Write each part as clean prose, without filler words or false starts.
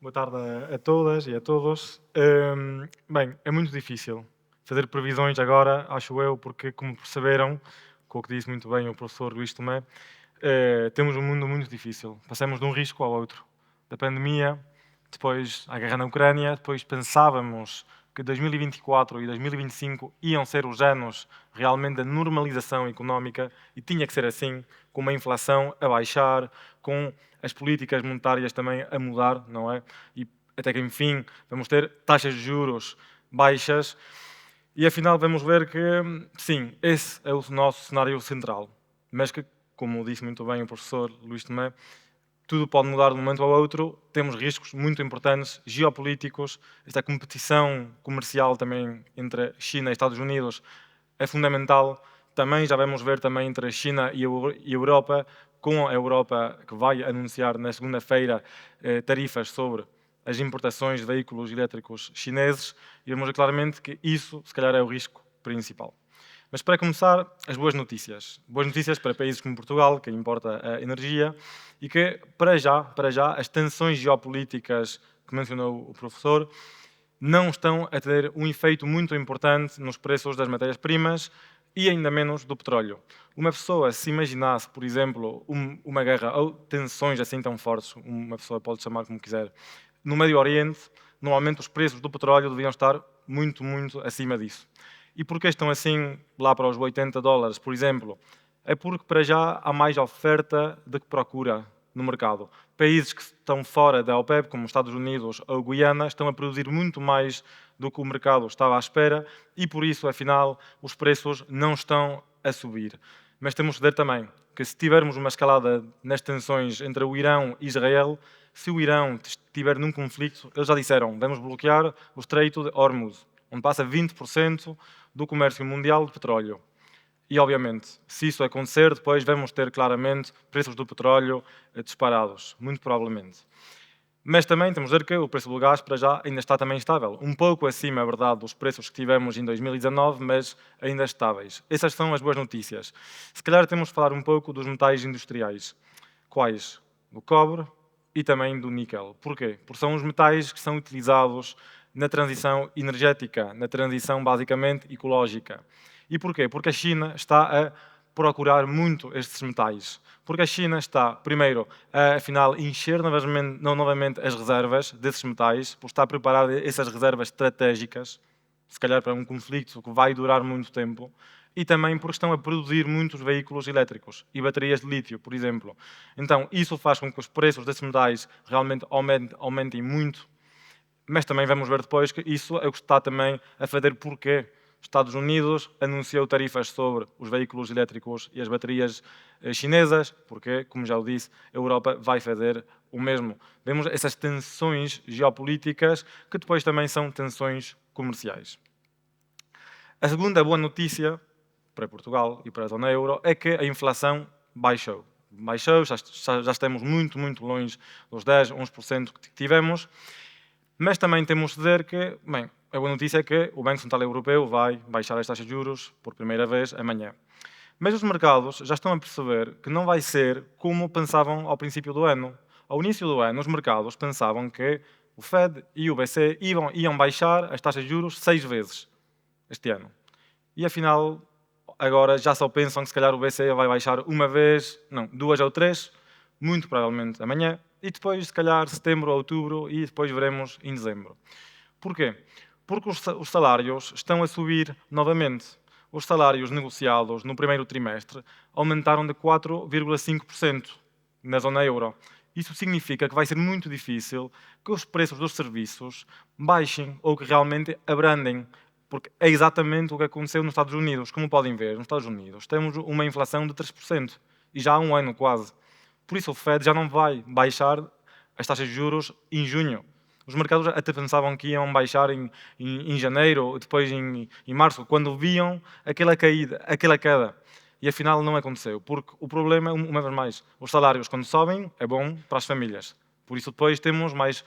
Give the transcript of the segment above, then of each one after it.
Boa tarde a todas e a todos. Bem, é muito difícil fazer previsões agora, acho eu, porque, como perceberam, com o que disse muito bem o professor Luís Tomé, temos um mundo muito difícil. Passamos de um risco ao outro. Da pandemia, depois a guerra na Ucrânia, depois pensávamos que 2024 e 2025 iam ser os anos realmente da normalização económica e tinha que ser assim, com uma inflação a baixar, com as políticas monetárias também a mudar, não é? E até que, enfim, vamos ter taxas de juros baixas e, afinal, vamos ver que, sim, esse é o nosso cenário central. Mas que, como disse muito bem o professor Luís Tomé, tudo pode mudar de um momento ao outro, temos riscos muito importantes, geopolíticos, esta competição comercial também entre China e Estados Unidos é fundamental. Também já vamos ver também entre a China e a Europa, com a Europa que vai anunciar na segunda-feira tarifas sobre as importações de veículos elétricos chineses, e vemos ver claramente que isso, se calhar, é o risco principal. Mas para começar, as boas notícias. Boas notícias para países como Portugal, que importa a energia, e que, para já, as tensões geopolíticas que mencionou o professor não estão a ter um efeito muito importante nos preços das matérias-primas e ainda menos do petróleo. Uma pessoa, se imaginasse, por exemplo, uma guerra ou tensões assim tão fortes, uma pessoa pode chamar como quiser, no Médio Oriente, normalmente os preços do petróleo deviam estar muito, muito acima disso. E porquê estão assim lá para os 80 dólares, por exemplo? É porque para já há mais oferta do que procura no mercado. Países que estão fora da OPEP, como os Estados Unidos ou Guiana, estão a produzir muito mais do que o mercado estava à espera e, por isso, afinal, os preços não estão a subir. Mas temos de ver também que, se tivermos uma escalada nas tensões entre o Irão e Israel, se o Irão estiver num conflito, eles já disseram, vamos bloquear o Estreito de Hormuz, onde passa 20% do comércio mundial de petróleo. E, obviamente, se isso acontecer, depois vamos ter claramente preços do petróleo disparados, muito provavelmente. Mas também temos de ver que o preço do gás, para já, ainda está também estável. Um pouco acima, é verdade, dos preços que tivemos em 2019, mas ainda estáveis. Essas são as boas notícias. Se calhar temos de falar um pouco dos metais industriais. Quais? Do cobre e também do níquel. Porquê? Porque são os metais que são utilizados na transição energética, na transição basicamente ecológica. E porquê? Porque a China está a procurar muito estes metais. Porque a China está, primeiro, a, afinal, encher novamente as reservas desses metais, por estar a preparar essas reservas estratégicas, se calhar para um conflito que vai durar muito tempo, e também porque estão a produzir muitos veículos elétricos e baterias de lítio, por exemplo. Então, isso faz com que os preços desses metais realmente aumentem muito, mas também vamos ver depois que isso é o que está também a fazer porque Estados Unidos anunciou tarifas sobre os veículos elétricos e as baterias chinesas, porque, como já o disse, a Europa vai fazer o mesmo. Vemos essas tensões geopolíticas que depois também são tensões comerciais. A segunda boa notícia para Portugal e para a zona euro é que a inflação baixou. Baixou, já estamos muito, muito longe dos 10, 11% que tivemos, mas também temos de dizer que, bem, a boa notícia é que o Banco Central Europeu vai baixar as taxas de juros por primeira vez amanhã. Mas os mercados já estão a perceber que não vai ser como pensavam ao princípio do ano. Ao início do ano, os mercados pensavam que o Fed e o BCE iam baixar as taxas de juros 6 vezes este ano. E afinal, agora já só pensam que se calhar o BCE vai baixar uma vez, não, duas ou três, muito provavelmente amanhã, e depois se calhar setembro ou outubro, e depois veremos em dezembro. Porquê? Porque os salários estão a subir novamente. Os salários negociados no primeiro trimestre aumentaram de 4,5% na zona euro. Isso significa que vai ser muito difícil que os preços dos serviços baixem ou que realmente abrandem, porque é exatamente o que aconteceu nos Estados Unidos. Como podem ver, nos Estados Unidos temos uma inflação de 3%, e já há um ano quase. Por isso o Fed já não vai baixar as taxas de juros em junho. Os mercados até pensavam que iam baixar em janeiro, depois em março, quando viam aquela queda. E afinal não aconteceu, porque o problema, uma vez mais, os salários quando sobem é bom para as famílias. Por isso depois temos mais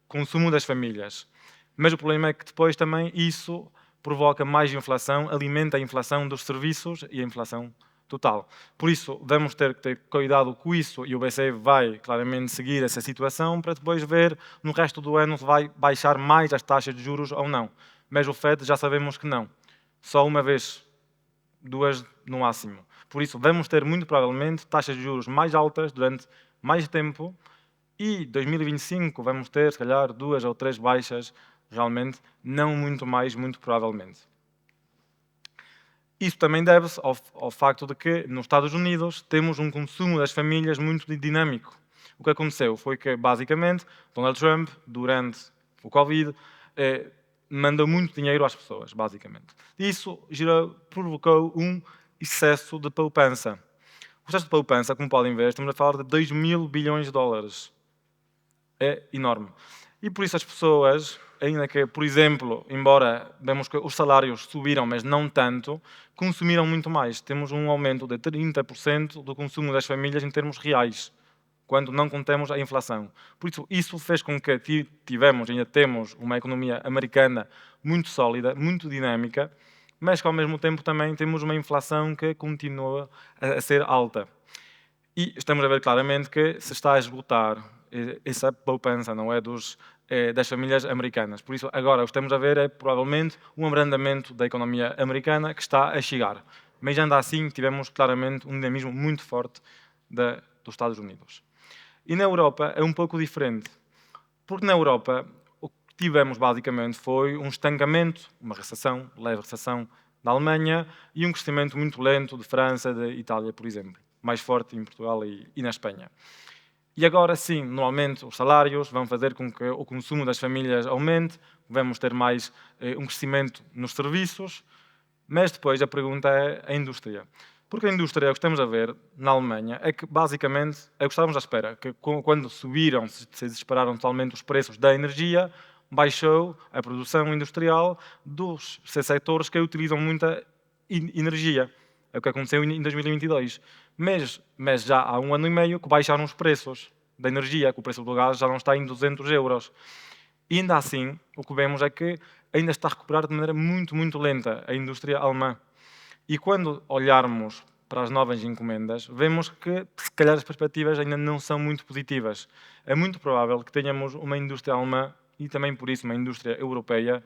consumo das famílias. Mas o problema é que depois também isso provoca mais inflação, alimenta a inflação dos serviços e a inflação total. Por isso, vamos ter que ter cuidado com isso e o BCE vai claramente seguir essa situação para depois ver no resto do ano se vai baixar mais as taxas de juros ou não. Mas o FED já sabemos que não. Só uma vez, duas no máximo. Por isso, vamos ter muito provavelmente taxas de juros mais altas durante mais tempo e 2025 vamos ter, se calhar, 2 ou 3 baixas, realmente, não muito mais, muito provavelmente. Isso também deve-se ao facto de que, nos Estados Unidos, temos um consumo das famílias muito dinâmico. O que aconteceu foi que, basicamente, Donald Trump, durante o Covid, mandou muito dinheiro às pessoas, basicamente. Isso provocou um excesso de poupança. O excesso de poupança, como podem ver, estamos a falar de 2 mil bilhões de dólares. É enorme. E por isso as pessoas, ainda que, por exemplo, embora vemos que os salários subiram, mas não tanto, consumiram muito mais. Temos um aumento de 30% do consumo das famílias em termos reais, quando não contemos a inflação. Por isso fez com que ainda temos uma economia americana muito sólida, muito dinâmica, mas que ao mesmo tempo também temos uma inflação que continua a ser alta. E estamos a ver claramente que se está a esgotar essa poupança, não é, das famílias americanas. Por isso, agora o que estamos a ver é provavelmente um abrandamento da economia americana que está a chegar. Mas ainda assim tivemos claramente um dinamismo muito forte dos Estados Unidos. E na Europa é um pouco diferente, porque na Europa o que tivemos basicamente foi um estancamento, uma recessão, leve recessão da Alemanha e um crescimento muito lento de França, de Itália, por exemplo. Mais forte em Portugal e na Espanha. E agora sim, normalmente os salários vão fazer com que o consumo das famílias aumente, vamos ter mais um crescimento nos serviços, mas depois a pergunta é a indústria. Porque a indústria, o que estamos a ver na Alemanha, é que basicamente é o que estávamos à espera, que quando subiram, se dispararam totalmente os preços da energia, baixou a produção industrial dos setores que utilizam muita energia. É o que aconteceu em 2022. Mas já há 1 ano e meio que baixaram os preços da energia, que o preço do gás já não está em 200 euros. E ainda assim, o que vemos é que ainda está a recuperar de maneira muito, muito lenta a indústria alemã. E quando olharmos para as novas encomendas, vemos que, se calhar, as perspectivas ainda não são muito positivas. É muito provável que tenhamos uma indústria alemã e também, por isso, uma indústria europeia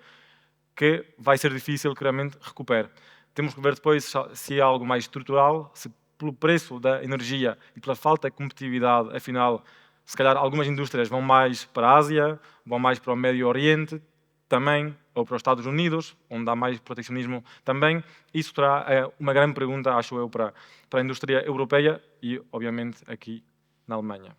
que vai ser difícil que realmente recupere. Temos que ver depois se é algo mais estrutural, se pelo preço da energia e pela falta de competitividade, afinal, se calhar algumas indústrias vão mais para a Ásia, vão mais para o Médio Oriente também, ou para os Estados Unidos, onde há mais protecionismo também. Isso será uma grande pergunta, acho eu, para a indústria europeia e, obviamente, aqui na Alemanha.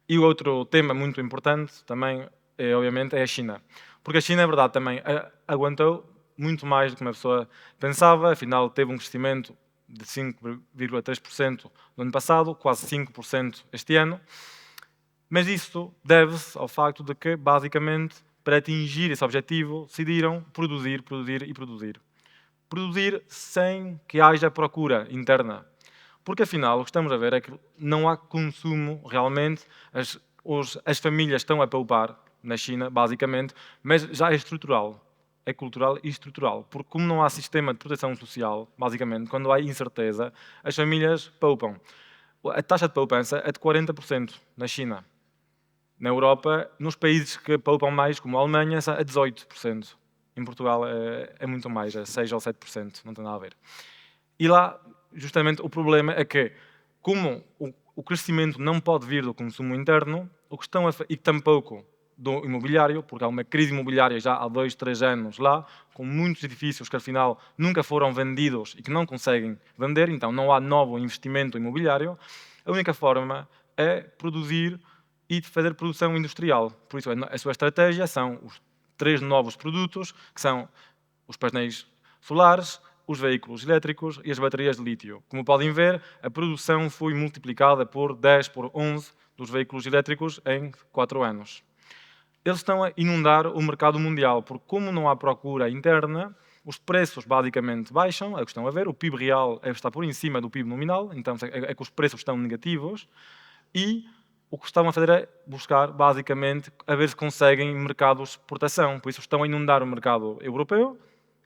E o outro tema muito importante também, obviamente, é a China. Porque a China, é verdade, também aguentou muito mais do que uma pessoa pensava, afinal teve um crescimento de 5,3% no ano passado, quase 5% este ano, mas isso deve-se ao facto de que, basicamente, para atingir esse objetivo, decidiram produzir, produzir e produzir. Produzir sem que haja procura interna. Porque, afinal, o que estamos a ver é que não há consumo realmente, as famílias estão a poupar na China, basicamente, mas já é estrutural. É cultural e estrutural. Porque como não há sistema de proteção social, basicamente, quando há incerteza, as famílias poupam. A taxa de poupança é de 40% na China. Na Europa, nos países que poupam mais, como a Alemanha, é 18%. Em Portugal é muito mais, é 6 ou 7%, não tem nada a ver. E lá, justamente, o problema é que, como o crescimento não pode vir do consumo interno, o que estão e tampouco do imobiliário, porque há uma crise imobiliária já há 2, 3 anos lá, com muitos edifícios que afinal nunca foram vendidos e que não conseguem vender, então não há novo investimento imobiliário, a única forma é produzir e fazer produção industrial. Por isso, a sua estratégia são os 3 novos produtos, que são os painéis solares, os veículos elétricos e as baterias de lítio. Como podem ver, a produção foi multiplicada por 10, por 11 dos veículos elétricos em 4 anos. Eles estão a inundar o mercado mundial, porque como não há procura interna, os preços basicamente baixam, é o que estão a ver, o PIB real está por em cima do PIB nominal, então é que os preços estão negativos, e o que estão a fazer é buscar, basicamente, a ver se conseguem mercados de exportação. Por isso estão a inundar o mercado europeu,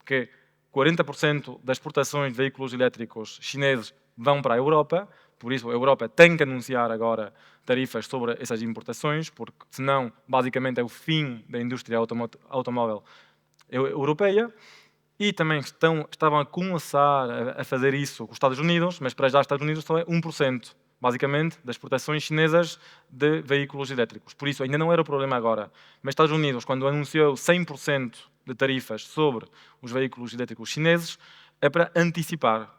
que 40% das exportações de veículos elétricos chineses vão para a Europa, por isso a Europa tem que anunciar agora tarifas sobre essas importações, porque senão, basicamente, é o fim da indústria automóvel europeia. E também estavam a começar a fazer isso com os Estados Unidos, mas para já os Estados Unidos só é 1%, basicamente, das exportações chinesas de veículos elétricos. Por isso, ainda não era o problema agora. Mas Estados Unidos, quando anunciou 100% de tarifas sobre os veículos elétricos chineses, é para antecipar.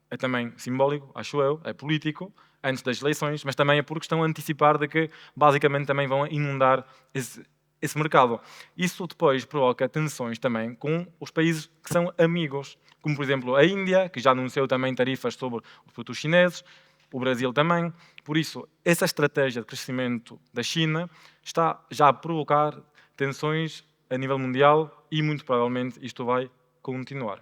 É também simbólico, acho eu, é político, antes das eleições, mas também é porque estão a antecipar de que, basicamente, também vão inundar esse mercado. Isso depois provoca tensões também com os países que são amigos, como, por exemplo, a Índia, que já anunciou também tarifas sobre os produtos chineses, o Brasil também. Por isso, essa estratégia de crescimento da China está já a provocar tensões a nível mundial e, muito provavelmente, isto vai continuar.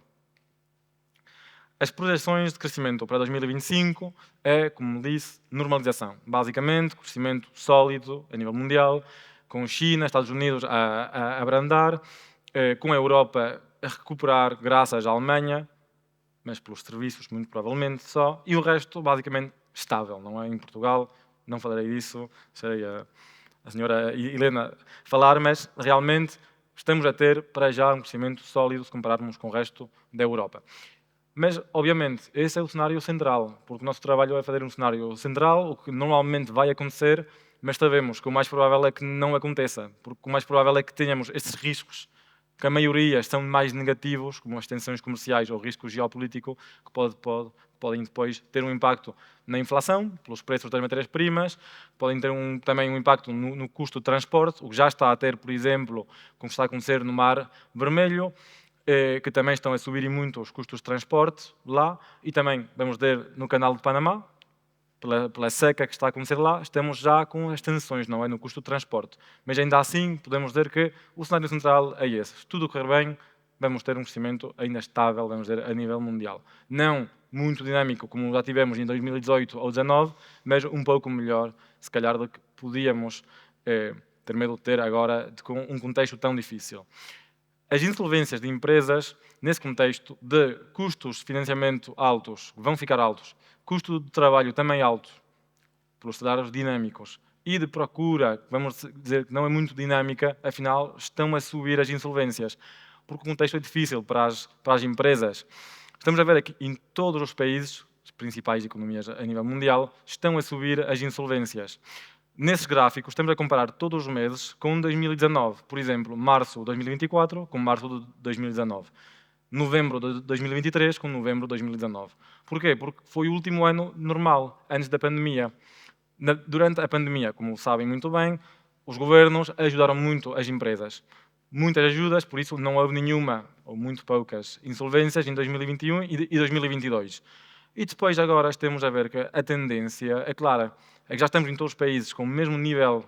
As projeções de crescimento para 2025 é, como disse, normalização. Basicamente, crescimento sólido a nível mundial, com China, Estados Unidos a abrandar, com a Europa a recuperar graças à Alemanha, mas pelos serviços, muito provavelmente só, e o resto, basicamente, estável, não é? Em Portugal, não falarei disso, serei a senhora Helena falar, mas realmente estamos a ter, para já, um crescimento sólido se compararmos com o resto da Europa. Mas, obviamente, esse é o cenário central, porque o nosso trabalho é fazer um cenário central, o que normalmente vai acontecer, mas sabemos que o mais provável é que não aconteça, porque o mais provável é que tenhamos esses riscos, que a maioria são mais negativos, como as tensões comerciais ou o risco geopolítico, que podem depois ter um impacto na inflação, pelos preços das matérias-primas, podem ter também um impacto no custo de transporte, o que já está a ter, por exemplo, como está a acontecer no Mar Vermelho, que também estão a subir muito os custos de transporte lá, e também vamos ver no Canal de Panamá, pela seca que está a acontecer lá, estamos já com as tensões, não é, no custo de transporte. Mas ainda assim, podemos dizer que o cenário central é esse. Se tudo correr bem, vamos ter um crescimento ainda estável, vamos dizer, a nível mundial. Não muito dinâmico, como já tivemos em 2018 ou 2019, mas um pouco melhor, se calhar, do que podíamos ter medo de ter agora, com um contexto tão difícil. As insolvências de empresas, nesse contexto de custos de financiamento altos, vão ficar altos, custo de trabalho também alto, pelos salários dinâmicos, e de procura, vamos dizer que não é muito dinâmica, afinal, estão a subir as insolvências, porque o contexto é difícil para as empresas. Estamos a ver aqui em todos os países, as principais economias a nível mundial, estão a subir as insolvências. Nesses gráficos, estamos a comparar todos os meses com 2019. Por exemplo, março de 2024 com março de 2019. Novembro de 2023 com novembro de 2019. Porquê? Porque foi o último ano normal, antes da pandemia. Durante a pandemia, como sabem muito bem, os governos ajudaram muito as empresas. Muitas ajudas, por isso não houve nenhuma, ou muito poucas, insolvências em 2021 e 2022. E depois agora estamos a ver que a tendência é clara, é que já estamos em todos os países com o mesmo nível,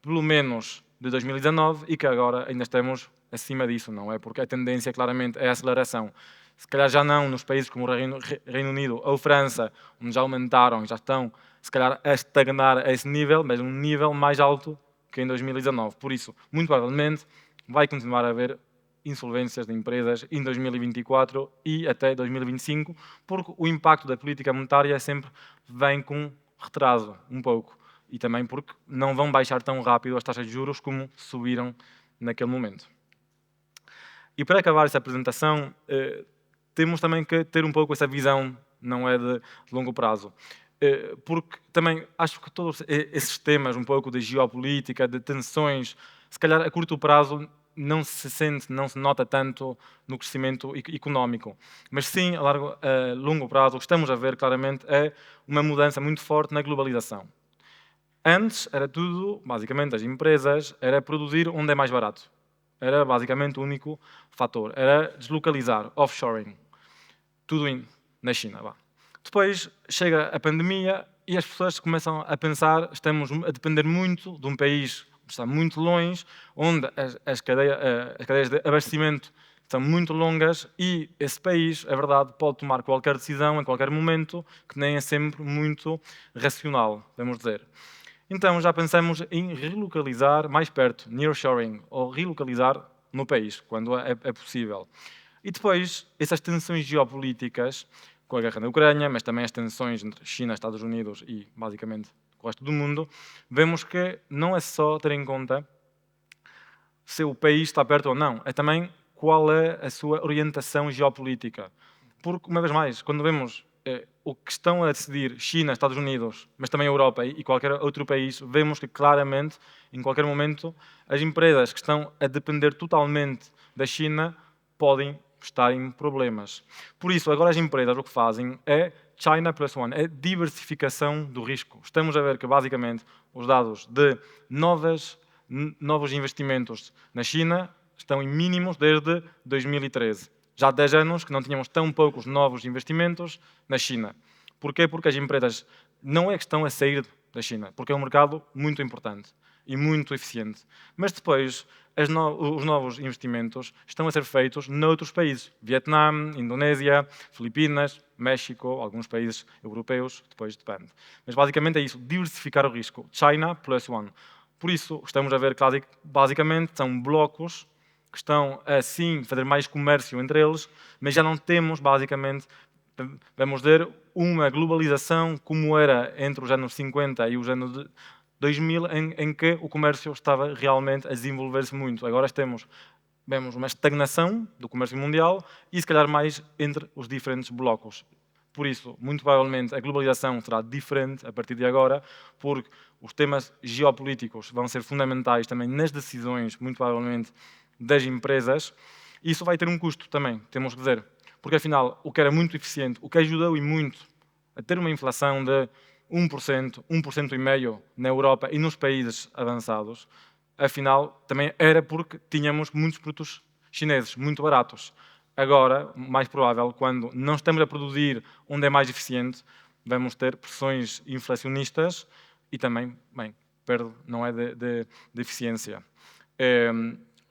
pelo menos, de 2019 e que agora ainda estamos acima disso, não é? Porque a tendência claramente é a aceleração. Se calhar já não nos países como o Reino Unido ou França, onde já aumentaram e já estão, se calhar, a estagnar a esse nível, mas um nível mais alto que em 2019. Por isso, muito provavelmente, vai continuar a haver insolvências de empresas em 2024 e até 2025, porque o impacto da política monetária sempre vem com retraso, um pouco. E também porque não vão baixar tão rápido as taxas de juros como subiram naquele momento. E para acabar essa apresentação, temos também que ter um pouco essa visão, não é de longo prazo. Porque também acho que todos esses temas, um pouco de geopolítica, de tensões, se calhar a curto prazo não se sente, não se nota tanto no crescimento económico. Mas sim, a longo prazo, o que estamos a ver claramente é uma mudança muito forte na globalização. Antes era tudo, basicamente, as empresas, era produzir onde é mais barato. Era basicamente o único fator. Era deslocalizar, offshoring. Tudo na China. Vá. Depois chega a pandemia e as pessoas começam a pensar, estamos a depender muito de um país que está muito longe, onde as cadeias de abastecimento são muito longas e esse país, é verdade, pode tomar qualquer decisão em qualquer momento, que nem é sempre muito racional, vamos dizer. Então já pensamos em relocalizar mais perto, nearshoring, ou relocalizar no país, quando é possível. E depois, essas tensões geopolíticas, com a guerra na Ucrânia, mas também as tensões entre China, Estados Unidos e, basicamente, o resto do mundo, vemos que não é só ter em conta se o país está perto ou não, é também qual é a sua orientação geopolítica. Porque, uma vez mais, quando vemos o que estão a decidir China, Estados Unidos, mas também a Europa e qualquer outro país, vemos que claramente, em qualquer momento, as empresas que estão a depender totalmente da China podem estar em problemas. Por isso, agora as empresas o que fazem é China Plus One, é diversificação do risco. Estamos a ver que, basicamente, os dados de novos investimentos na China estão em mínimos desde 2013. Já há 10 anos que não tínhamos tão poucos novos investimentos na China. Porquê? Porque as empresas não é que estão a sair da China, porque é um mercado muito importante e muito eficiente. Mas depois, os novos investimentos estão a ser feitos noutros países. Vietnã, Indonésia, Filipinas, México, alguns países europeus, depois depende. Mas basicamente é isso, diversificar o risco. China plus one. Por isso, estamos a ver que basicamente são blocos que estão a sim fazer mais comércio entre eles, mas já não temos basicamente, vamos dizer, uma globalização como era entre os anos 50 e os anos 2000, em que o comércio estava realmente a desenvolver-se muito. Agora vemos uma estagnação do comércio mundial e, se calhar, mais entre os diferentes blocos. Por isso, muito provavelmente, a globalização será diferente a partir de agora, porque os temas geopolíticos vão ser fundamentais também nas decisões, muito provavelmente, das empresas. E isso vai ter um custo também, temos que dizer. Porque, afinal, o que era muito eficiente, o que ajudou e muito a ter uma inflação de 1%, 1,5% na Europa e nos países avançados, afinal, também era porque tínhamos muitos produtos chineses, muito baratos. Agora, mais provável, quando não estamos a produzir onde é mais eficiente, vamos ter pressões inflacionistas e também, bem, perda não é de eficiência.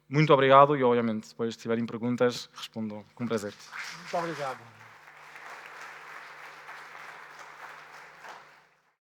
Muito obrigado e, obviamente, depois, se tiverem perguntas, respondo com prazer. Muito obrigado.